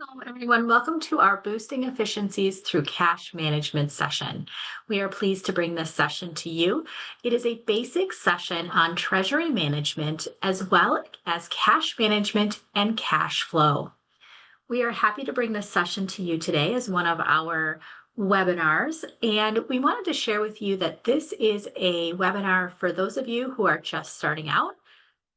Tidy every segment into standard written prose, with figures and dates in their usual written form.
Hello, everyone. Welcome to our Boosting Efficiencies Through Cash Management session. We are pleased to bring this session to you. It is a basic session on treasury management as well as cash management and cash flow. We are happy to bring this session to you today as one of our webinars, and we wanted to share with you that this is a webinar for those of you who are just starting out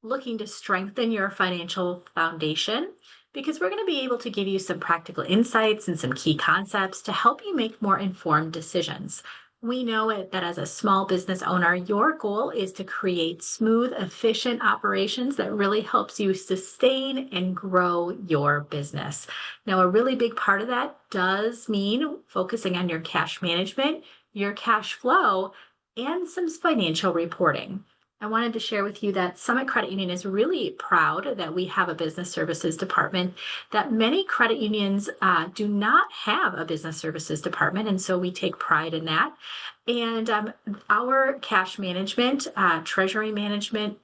looking to strengthen your financial foundation, because we're going to be able to give you some practical insights and some key concepts to help you make more informed decisions. We know that as a small business owner, your goal is to create smooth, efficient operations that really helps you sustain and grow your business. Now, a really big part of that does mean focusing on your cash management, your cash flow, and some financial reporting. I wanted to share with you that Summit Credit Union is really proud that we have a business services department, that many credit unions do not have a business services department. And so we take pride in that. And our cash management, treasury management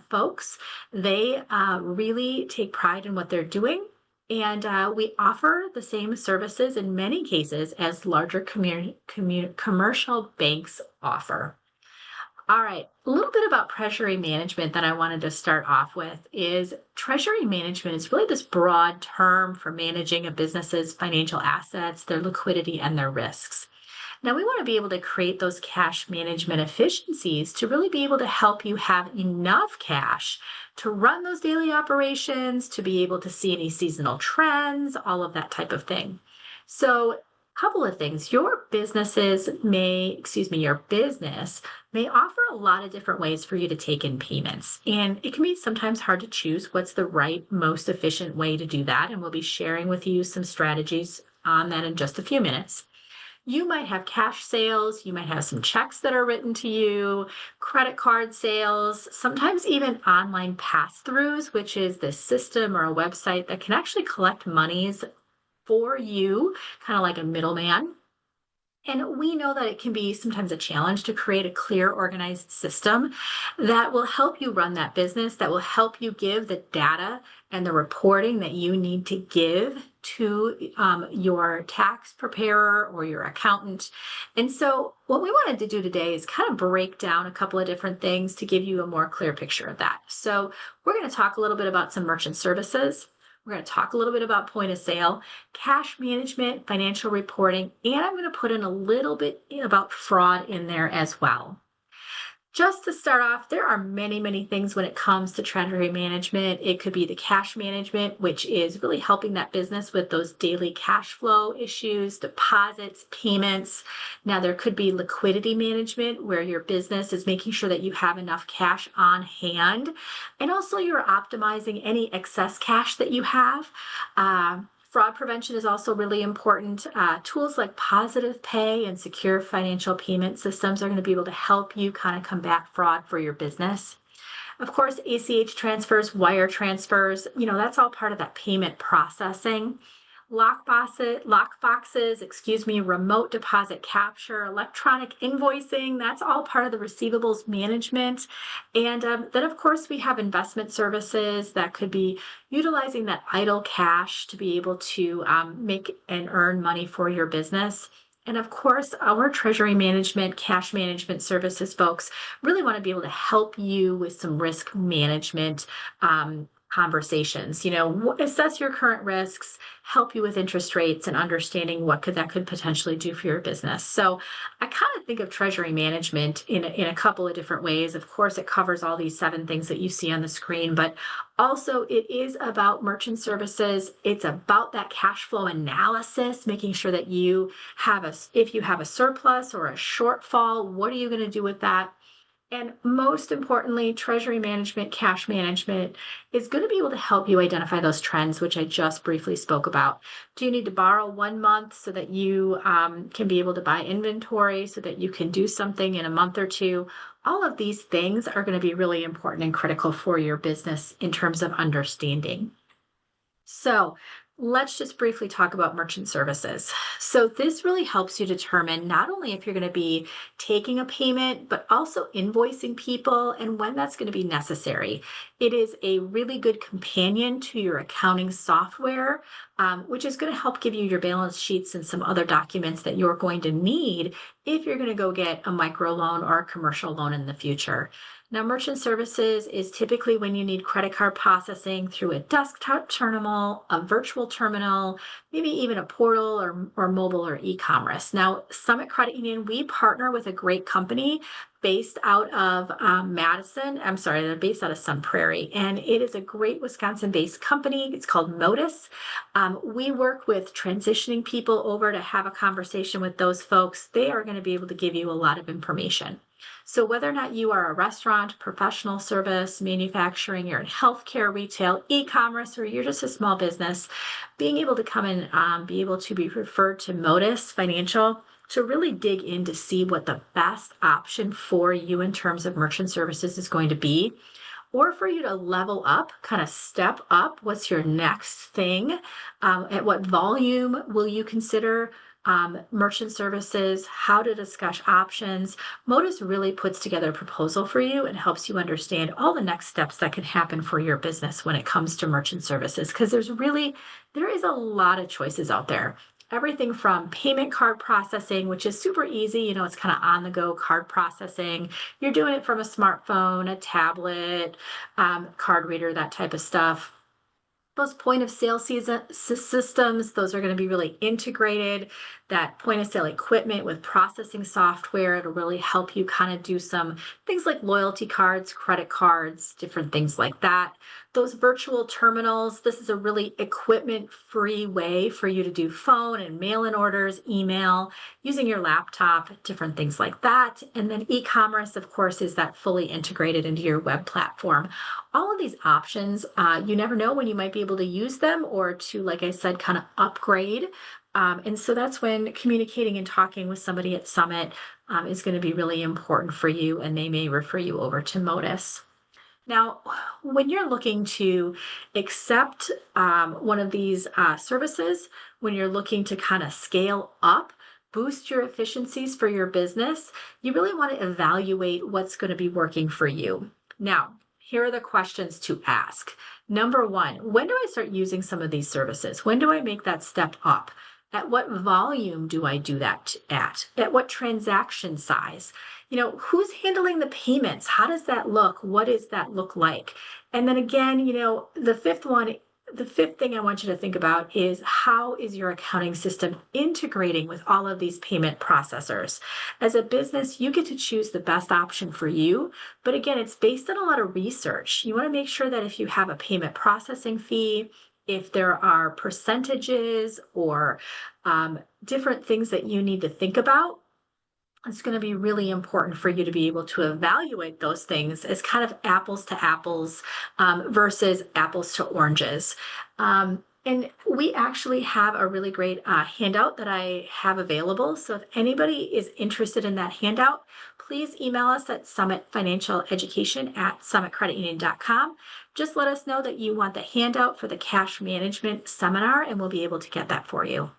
folks, they really take pride in what they're doing. And we offer the same services in many cases as larger commercial banks offer. All right, a little bit about treasury management that I wanted to start off with is treasury management is really this broad term for managing a business's financial assets, their liquidity, and their risks. Now, we want to be able to create those cash management efficiencies to really be able to help you have enough cash to run those daily operations, to be able to see any seasonal trends, all of that type of thing. So, couple of things. Your business may offer a lot of different ways for you to take in payments. And it can be sometimes hard to choose what's the right, most efficient way to do that. And we'll be sharing with you some strategies on that in just a few minutes. You might have cash sales, you might have some checks that are written to you, credit card sales, sometimes even online pass-throughs, which is this system or a website that can actually collect monies for you, kind of like a middleman. And we know that it can be sometimes a challenge to create a clear, organized system that will help you run that business, that will help you give the data and the reporting that you need to give to your tax preparer or your accountant. And so, what we wanted to do today is kind of break down a couple of different things to give you a more clear picture of that. So, we're going to talk a little bit about some merchant services. We're going to talk a little bit about point of sale, cash management, financial reporting, and I'm going to put in a little bit about fraud in there as well. Just to start off, there are many, many things when it comes to treasury management. It could be the cash management, which is really helping that business with those daily cash flow issues, deposits, payments. Now, there could be liquidity management, where your business is making sure that you have enough cash on hand. And also, you're optimizing any excess cash that you have. Fraud prevention is also really important. Tools like Positive Pay and secure financial payment systems are going to be able to help you kind of combat fraud for your business. Of course, ACH transfers, wire transfers, that's all part of that payment processing. Remote deposit capture, electronic invoicing, that's all part of the receivables management. And then, of course, we have investment services that could be utilizing that idle cash to be able to make and earn money for your business. And of course, our treasury management, cash management services folks really want to be able to help you with some risk management conversations. Assess your current risks, help you with interest rates, and understanding what that could potentially do for your business. So I kind of think of treasury management in a couple of different ways. Of course, it covers all these 7 things that you see on the screen, but also it is about merchant services. It's about that cash flow analysis, making sure that if you have a surplus or a shortfall, what are you going to do with that? And most importantly, treasury management, cash management is going to be able to help you identify those trends, which I just briefly spoke about. Do you need to borrow 1 month so that you can be able to buy inventory, so that you can do something in a month or two? All of these things are going to be really important and critical for your business in terms of understanding. So Let's just briefly talk about merchant services. So, this really helps you determine not only if you're going to be taking a payment, but also invoicing people and when that's going to be necessary. It is a really good companion to your accounting software, which is going to help give you your balance sheets and some other documents that you're going to need if you're going to go get a micro loan or a commercial loan in the future. Now, merchant services is typically when you need credit card processing through a desktop terminal, a virtual terminal, maybe even a portal or mobile or e-commerce. Now, Summit Credit Union, we partner with a great company based out of Madison. I'm sorry, they're based out of Sun Prairie, and it is a great Wisconsin-based company. It's called Modus. We work with transitioning people over to have a conversation with those folks. They are going to be able to give you a lot of information. So whether or not you are a restaurant, professional service, manufacturing, you're in healthcare, retail, e-commerce, or you're just a small business, being able to come and be able to be referred to Modus Financial to really dig in to see what the best option for you in terms of merchant services is going to be, or for you to level up, kind of step up. What's your next thing? At what volume will you consider merchant services? How to discuss options? Modus really puts together a proposal for you and helps you understand all the next steps that can happen for your business when it comes to merchant services. Because there is a lot of choices out there. Everything from payment card processing, which is super easy, it's kind of on the go card processing. You're doing it from a smartphone, a tablet, card reader, that type of stuff. Those point of sale systems, those are going to be really integrated. That point of sale equipment with processing software, it'll really help you kind of do some things like loyalty cards, credit cards, different things like that. Those virtual terminals, this is a really equipment free way for you to do phone and mail in orders, email, using your laptop, different things like that. And then e commerce, of course, is that fully integrated into your web platform. All of these options, you never know when you might be able to use them or to, like I said, kind of upgrade. And so that's when communicating and talking with somebody at Summit is going to be really important for you, and they may refer you over to Modus. Now, when you're looking to accept one of these services, when you're looking to kind of scale up, boost your efficiencies for your business, you really want to evaluate what's going to be working for you. Now, here are the questions to ask. Number one, when do I start using some of these services? When do I make that step up? At what volume do I do that at? At what transaction size? Who's handling the payments? How does that look? What does that look like? And then again, the fifth thing I want you to think about is how is your accounting system integrating with all of these payment processors? As a business, you get to choose the best option for you. But again, it's based on a lot of research. You want to make sure that if you have a payment processing fee, if there are percentages or different things that you need to think about, it's going to be really important for you to be able to evaluate those things as kind of apples to apples versus apples to oranges. And we actually have a really great handout that I have available. So if anybody is interested in that handout, please email us at summitfinancialeducation@summitcreditunion.com. Just let us know that you want the handout for the cash management seminar, and we'll be able to get that for you.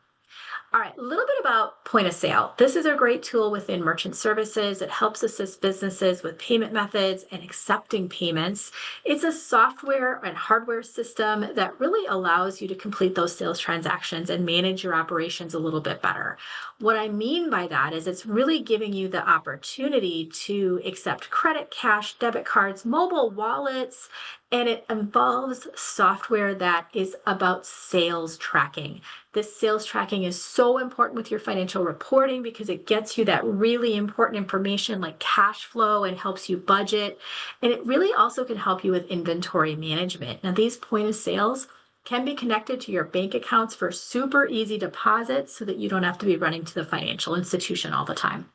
All right, a little bit about point of sale. This is a great tool within merchant services. It helps assist businesses with payment methods and accepting payments. It's a software and hardware system that really allows you to complete those sales transactions and manage your operations a little bit better. What I mean by that is it's really giving you the opportunity to accept credit, cash, debit cards, mobile wallets, and it involves software that is about sales tracking. This sales tracking is so important with your financial reporting because it gets you that really important information like cash flow and helps you budget. And it really also can help you with inventory management. Now, these point of sales can be connected to your bank accounts for super easy deposits so that you don't have to be running to the financial institution all the time.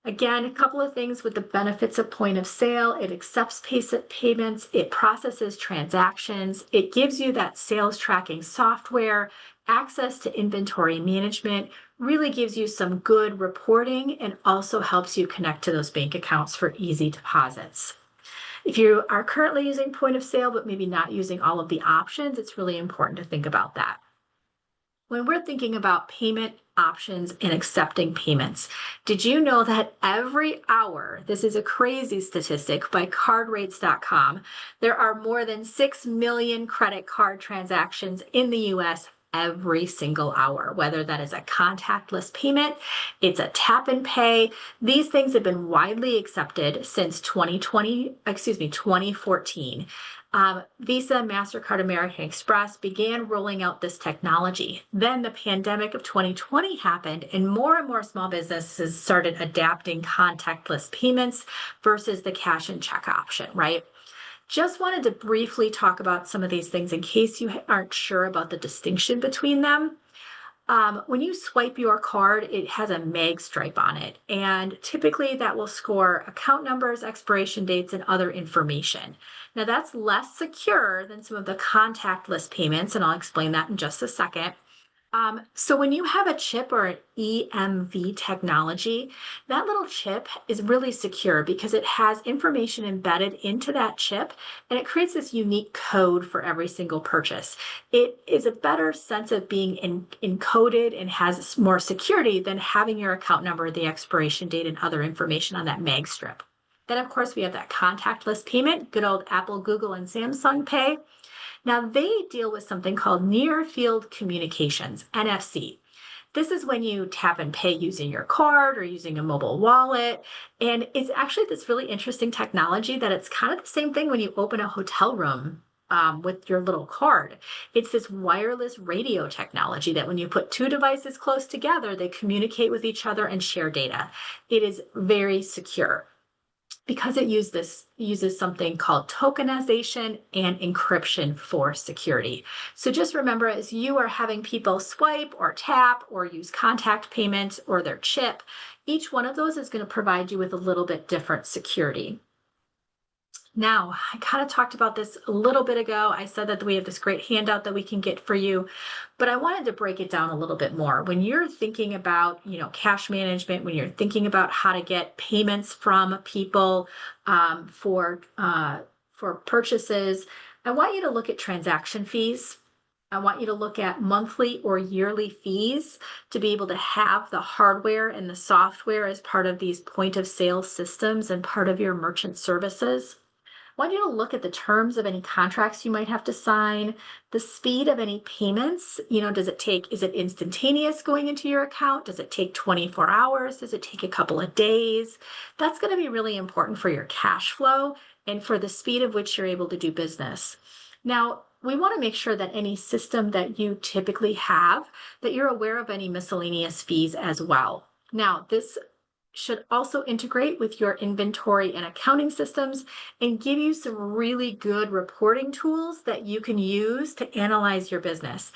Again, a couple of things with the benefits of point of sale. It accepts payments, it processes transactions, it gives you that sales tracking software, access to inventory management, really gives you some good reporting, and also helps you connect to those bank accounts for easy deposits. If you are currently using point of sale, but maybe not using all of the options, it's really important to think about that. When we're thinking about payment options and accepting payments, did you know that every hour, this is a crazy statistic by cardrates.com, there are more than 6 million credit card transactions in the US every single hour, whether that is a contactless payment, it's a tap and pay. These things have been widely accepted since 2014. Visa, MasterCard, American Express began rolling out this technology. Then the pandemic of 2020 happened, and more small businesses started adapting contactless payments versus the cash and check option, right? Just wanted to briefly talk about some of these things in case you aren't sure about the distinction between them. When you swipe your card, it has a mag stripe on it, and typically that will score account numbers, expiration dates, and other information. Now, that's less secure than some of the contactless payments, and I'll explain that in just a second. So when you have a chip or an EMV technology, that little chip is really secure because it has information embedded into that chip and it creates this unique code for every single purchase. It is a better sense of being encoded and has more security than having your account number, the expiration date, and other information on that mag strip. Then, of course, we have that contactless payment, good old Apple, Google, and Samsung Pay. Now, they deal with something called near field communications, NFC. This is when you tap and pay using your card or using a mobile wallet. And it's actually this really interesting technology that it's kind of the same thing when you open a hotel room with your little card. It's this wireless radio technology that when you put two devices close together, they communicate with each other and share data. It is very secure because it uses something called tokenization and encryption for security. So just remember, as you are having people swipe or tap or use contact payments or their chip, each one of those is going to provide you with a little bit different security. Now, I kind of talked about this a little bit ago. I said that we have this great handout that we can get for you, but I wanted to break it down a little bit more. When you're thinking about, cash management, when you're thinking about how to get payments from people for purchases, I want you to look at transaction fees. I want you to look at monthly or yearly fees to be able to have the hardware and the software as part of these point of sale systems and part of your merchant services. I want you to look at the terms of any contracts you might have to sign, the speed of any payments. Is it instantaneous going into your account? Does it take 24 hours? Does it take a couple of days? That's going to be really important for your cash flow and for the speed of which you're able to do business. Now, we want to make sure that any system that you typically have, that you're aware of any miscellaneous fees as well. Now, this should also integrate with your inventory and accounting systems and give you some really good reporting tools that you can use to analyze your business.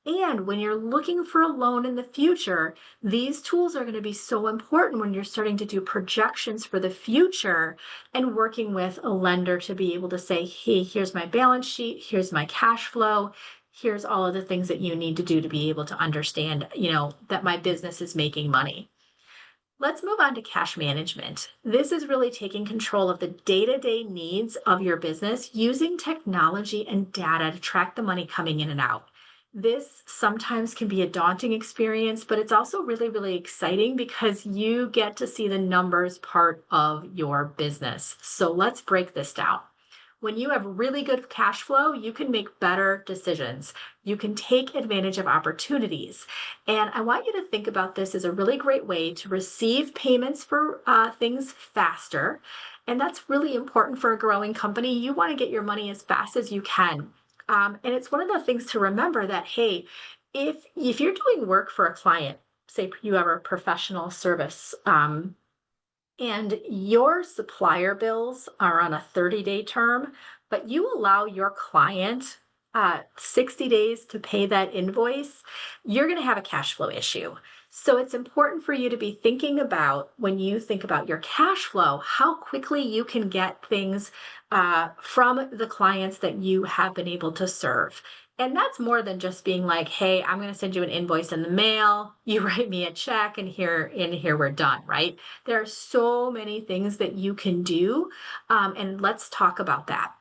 And when you're looking for a loan in the future, these tools are going to be so important when you're starting to do projections for the future and working with a lender to be able to say, hey, here's my balance sheet, here's my cash flow, here's all of the things that you need to do to be able to understand, that my business is making money. Let's move on to cash management. This is really taking control of the day-to-day needs of your business using technology and data to track the money coming in and out. This sometimes can be a daunting experience, but it's also really, really exciting because you get to see the numbers part of your business. So let's break this down. When you have really good cash flow, you can make better decisions. You can take advantage of opportunities. And I want you to think about this as a really great way to receive payments for things faster. And that's really important for a growing company. You want to get your money as fast as you can. And it's one of the things to remember that, hey, if you're doing work for a client, say you have a professional service, and your supplier bills are on a 30-day term, but you allow your client 60 days to pay that invoice, you're going to have a cash flow issue. So it's important for you to be thinking about, when you think about your cash flow, how quickly you can get things from the clients that you have been able to serve. And that's more than just being like, hey, I'm going to send you an invoice in the mail. You write me a check, and here we're done, right? There are so many things that you can do. And let's talk about that.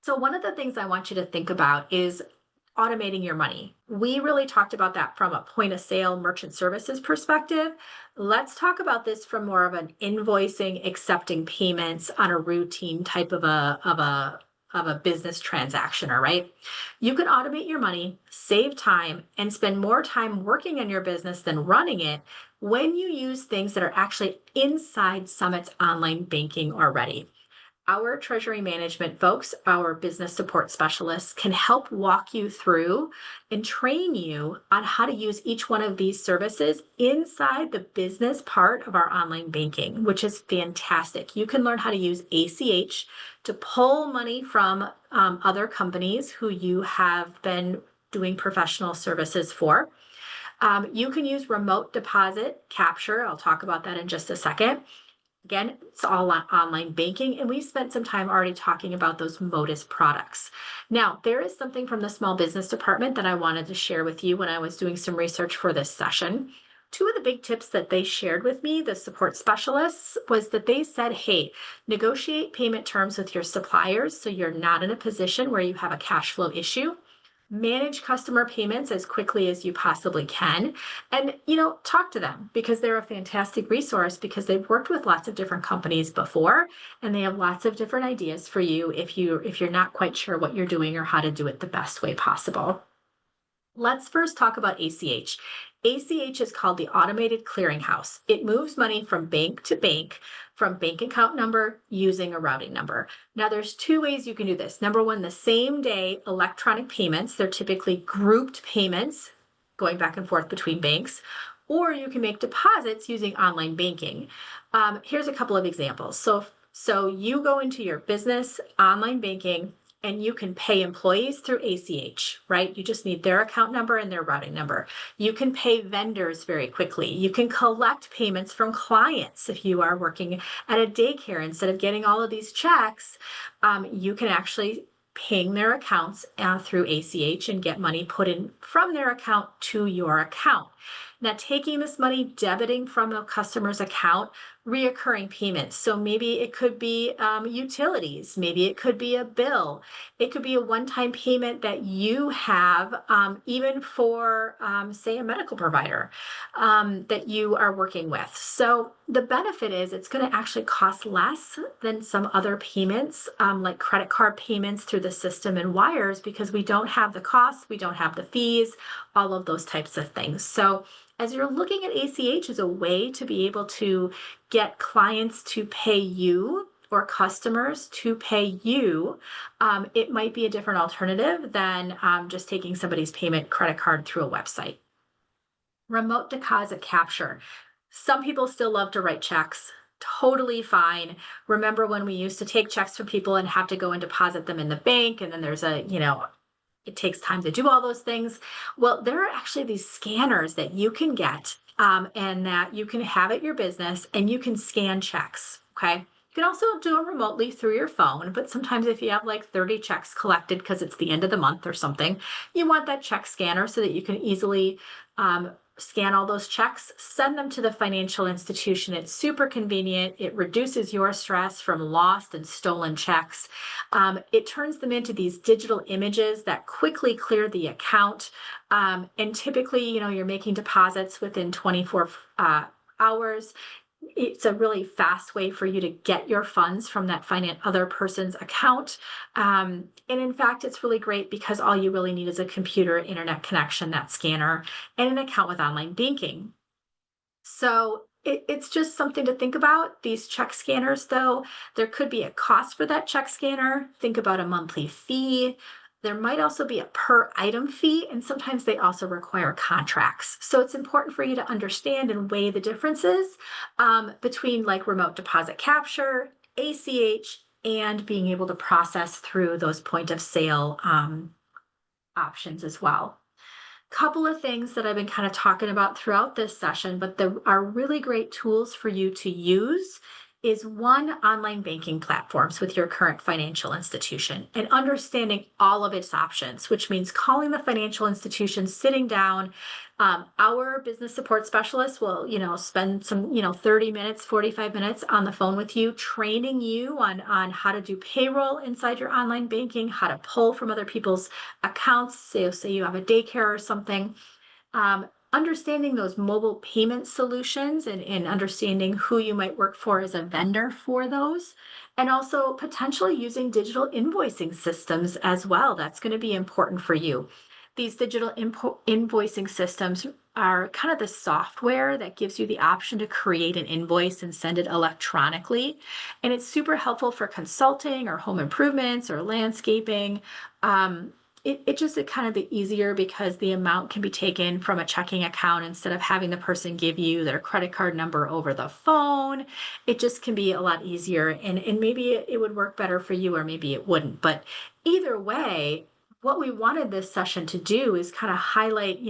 So one of the things I want you to think about is automating your money. We really talked about that from a point of sale merchant services perspective. Let's talk about this from more of an invoicing, accepting payments on a routine type of a business transaction, all right? You can automate your money, save time, and spend more time working on your business than running it when you use things that are actually inside Summit's online banking already. Our treasury management folks, our business support specialists, can help walk you through and train you on how to use each one of these services inside the business part of our online banking, which is fantastic. You can learn how to use ACH to pull money from other companies who you have been doing professional services for. You can use remote deposit capture. I'll talk about that in just a second. Again, it's all online banking, and we spent some time already talking about those Modus products. Now, there is something from the small business department that I wanted to share with you when I was doing some research for this session. Two of the big tips that they shared with me, the support specialists, was that they said, hey, negotiate payment terms with your suppliers so you're not in a position where you have a cash flow issue. Manage customer payments as quickly as you possibly can, and talk to them, because they're a fantastic resource, because they've worked with lots of different companies before, and they have lots of different ideas for you if you're not quite sure what you're doing or how to do it the best way possible. Let's first talk about ACH. ACH is called the Automated Clearinghouse. It moves money from bank to bank, from bank account number using a routing number. Now, there's two ways you can do this. Number one, the same day electronic payments. They're typically grouped payments going back and forth between banks, or you can make deposits using online banking. Here's a couple of examples. So you go into your business online banking, and you can pay employees through ACH, right? You just need their account number and their routing number. You can pay vendors very quickly. You can collect payments from clients. If you are working at a daycare, instead of getting all of these checks, you can actually ping their accounts through ACH and get money put in from their account to your account. Now, taking this money, debiting from a customer's account, reoccurring payments. So maybe it could be utilities, maybe it could be a bill, it could be a one-time payment that you have, even for, say, a medical provider that you are working with. So the benefit is it's going to actually cost less than some other payments, like credit card payments through the system and wires, because we don't have the costs, we don't have the fees, all of those types of things. So as you're looking at ACH as a way to be able to get clients to pay you or customers to pay you, it might be a different alternative than just taking somebody's payment credit card through a website. Remote deposit capture. Some people still love to write checks. Totally fine. Remember when we used to take checks from people and have to go and deposit them in the bank, and then there's it takes time to do all those things. Well, there are actually these scanners that you can get, and that you can have at your business, and you can scan checks. Okay. You can also do it remotely through your phone, but sometimes if you have like 30 checks collected because it's the end of the month or something, you want that check scanner so that you can easily scan all those checks, send them to the financial institution. It's super convenient. It reduces your stress from lost and stolen checks. It turns them into these digital images that quickly clear the account. And typically, you're making deposits within 24 hours. It's a really fast way for you to get your funds from that other person's account. And in fact, it's really great because all you really need is a computer, internet connection, that scanner, and an account with online banking. So it's just something to think about. These check scanners, though, there could be a cost for that check scanner. Think about a monthly fee. There might also be a per item fee, and sometimes they also require contracts. So it's important for you to understand and weigh the differences between like remote deposit capture, ACH, and being able to process through those point of sale options as well. Couple of things that I've been kind of talking about throughout this session, but there are really great tools for you to use is one, online banking platforms with your current financial institution and understanding all of its options, which means calling the financial institution, sitting down. Our business support specialist will, spend some, 30 minutes, 45 minutes on the phone with you, training you on how to do payroll inside your online banking, how to pull from other people's accounts. Say you have a daycare or something. Understanding those mobile payment solutions and understanding who you might work for as a vendor for those, and also potentially using digital invoicing systems as well. That's going to be important for you. These digital invoicing systems are kind of the software that gives you the option to create an invoice and send it electronically. And it's super helpful for consulting or home improvements or landscaping. It just kind of the easier because the amount can be taken from a checking account instead of having the person give you their credit card number over the phone. It just can be a lot easier, and maybe it would work better for you or maybe it wouldn't. But either way, what we wanted this session to do is kind of highlight,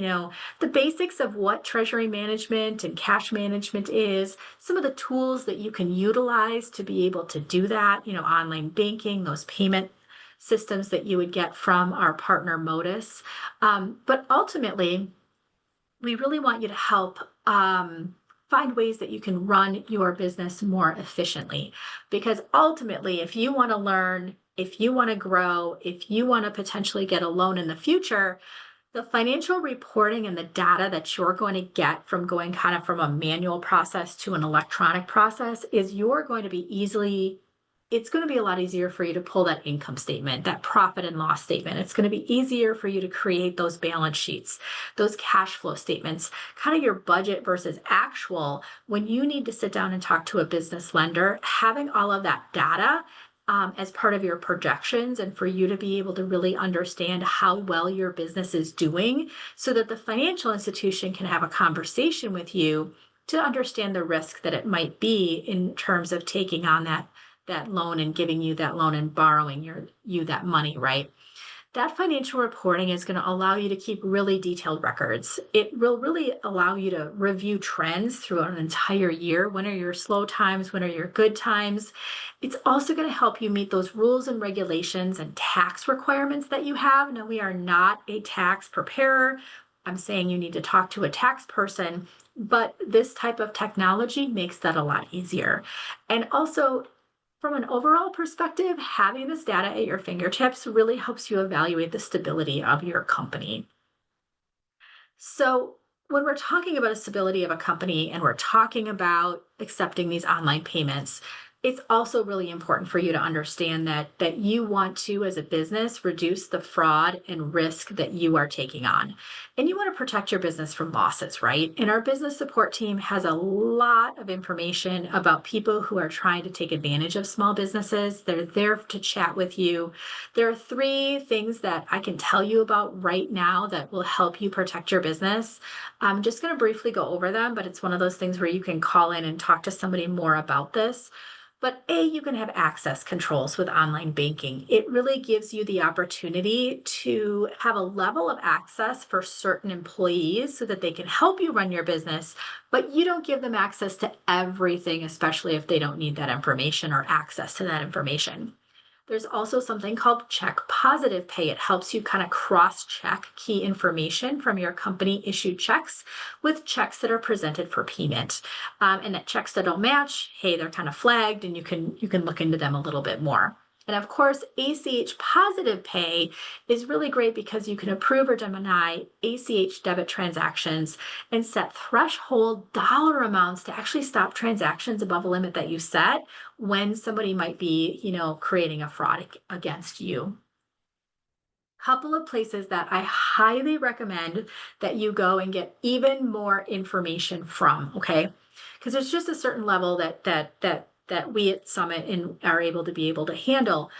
the basics of what treasury management and cash management is, some of the tools that you can utilize to be able to do that, online banking, those payment systems that you would get from our partner Modus. But ultimately, we really want you to help find ways that you can run your business more efficiently. Because ultimately, if you want to learn, if you want to grow, if you want to potentially get a loan in the future, the financial reporting and the data that you're going to get from going kind of from a manual process to an electronic process is you're going to be it's going to be a lot easier for you to pull that income statement, that profit and loss statement. It's going to be easier for you to create those balance sheets, those cash flow statements, kind of your budget versus actual. When you need to sit down and talk to a business lender, having all of that data as part of your projections and for you to be able to really understand how well your business is doing so that the financial institution can have a conversation with you to understand the risk that it might be in terms of taking on that loan and giving you that loan and borrowing you that money, right? That financial reporting is going to allow you to keep really detailed records. It will really allow you to review trends throughout an entire year. When are your slow times? When are your good times? It's also going to help you meet those rules and regulations and tax requirements that you have. Now, we are not a tax preparer. I'm saying you need to talk to a tax person, but this type of technology makes that a lot easier. And also, from an overall perspective, having this data at your fingertips really helps you evaluate the stability of your company. So, when we're talking about a stability of a company and we're talking about accepting these online payments, it's also really important for you to understand that you want to, as a business, reduce the fraud and risk that you are taking on. And you want to protect your business from losses, right? And our business support team has a lot of information about people who are trying to take advantage of small businesses. They're there to chat with you. There are three things that I can tell you about right now that will help you protect your business. I'm just going to briefly go over them, but it's one of those things where you can call in and talk to somebody more about this. But you can have access controls with online banking. It really gives you the opportunity to have a level of access for certain employees so that they can help you run your business, but you don't give them access to everything, especially if they don't need that information or access to that information. There's also something called check positive pay. It helps you kind of cross-check key information from your company issued checks with checks that are presented for payment. And that checks that don't match, hey, they're kind of flagged and you can look into them a little bit more. And of course, ACH positive pay is really great because you can approve or deny ACH debit transactions and set threshold dollar amounts to actually stop transactions above a limit that you set when somebody might be, creating a fraud against you. Couple of places that I highly recommend that you go and get even more information from, okay? Because there's just a certain level that we at Summit are able to handle.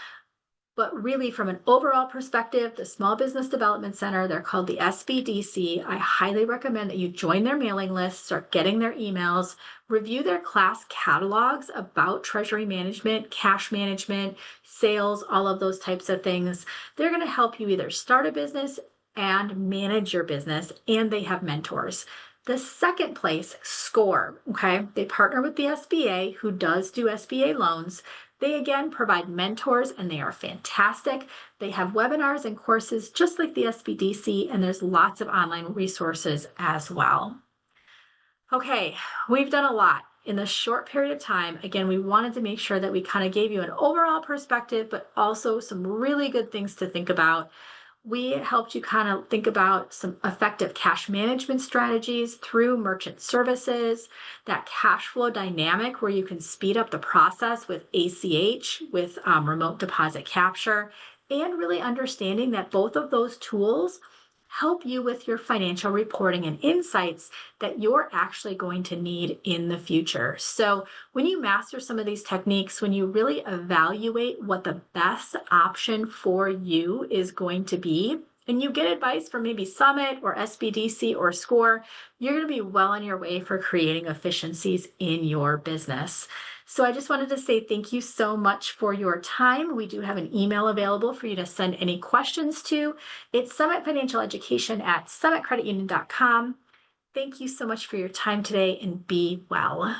But really, from an overall perspective, the Small Business Development Center, they're called the SBDC. I highly recommend that you join their mailing list, start getting their emails, review their class catalogs about treasury management, cash management, sales, all of those types of things. They're going to help you either start a business and manage your business, and they have mentors. The second place, SCORE, okay? They partner with the SBA, who does do SBA loans. They again provide mentors and they are fantastic. They have webinars and courses just like the SBDC, and there's lots of online resources as well. Okay, we've done a lot in this short period of time. Again, we wanted to make sure that we kind of gave you an overall perspective, but also some really good things to think about. We helped you kind of think about some effective cash management strategies through merchant services, that cash flow dynamic where you can speed up the process with ACH, with remote deposit capture, and really understanding that both of those tools help you with your financial reporting and insights that you're actually going to need in the future. So, when you master some of these techniques, when you really evaluate what the best option for you is going to be, and you get advice from maybe Summit or SBDC or SCORE, you're going to be well on your way for creating efficiencies in your business. So I just wanted to say thank you so much for your time. We do have an email available for you to send any questions to. It's summitfinancialeducation@summitcreditunion.com. Thank you so much for your time today, and be well.